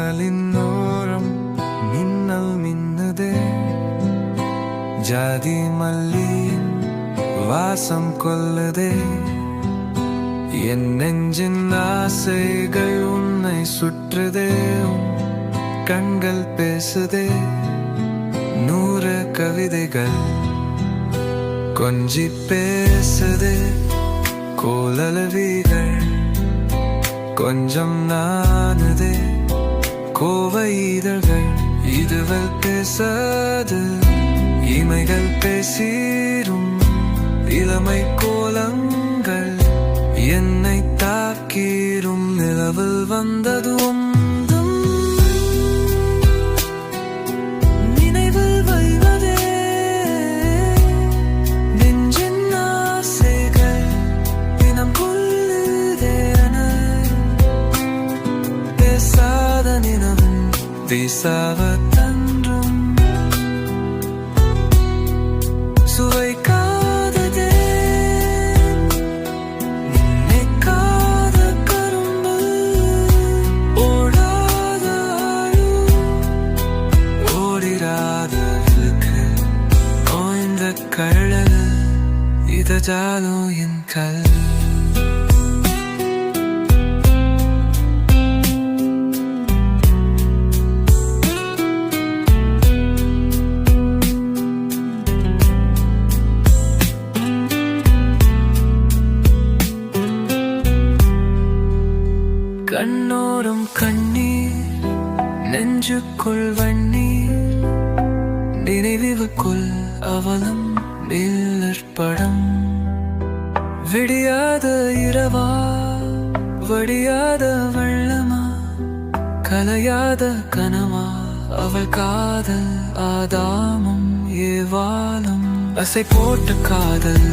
ஜன்னலின்னோரம் மின்னல் மின்னுதே ஜாதி மல்லியின் வாசம் கொல்லுதே என் நெஞ்சின் ஆசைகள் உன்னை சுற்றுதே கண்கள் பேசுதே 100 கவிதைகள் கொஞ்சி பேசுதே கோலலவிகள் கொஞ்சம் நானுதே கோவை இதழ்கள் இதுவல் பேசாது இமைகள் பேசீரும் இளமை கோலங்கள் என்னை தாக்கீரும் நிலவில் வந்ததும் வீசாவதன்றும் சுவைக்காததே நினைக்காத கரும்பு ஓடாத ஆழு ஓடிராத விளக்கு ஓய்ந்த கழல் இதஜாலோ என் கல் கண்ணோரம் கண்ணீர் நெஞ்சுக்குள் வண்ணீர் நினைவுக்குள் அவலம் நீலர் படம் விடியாத இரவா வடியாத வெள்ளமா கலையாத கனவா அவள் காதல் ஆதாமும் ஏவாலும் அசை போட்ட காதல்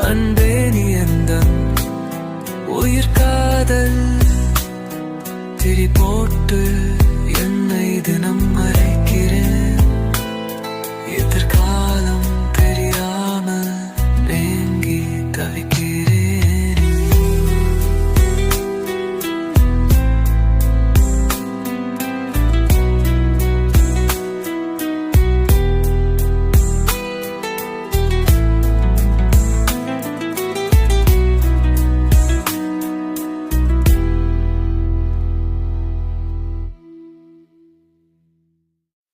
அன்பே நீ எந்தன் உயிர் காதல் திரி போட்டு என்னை தினம் மறை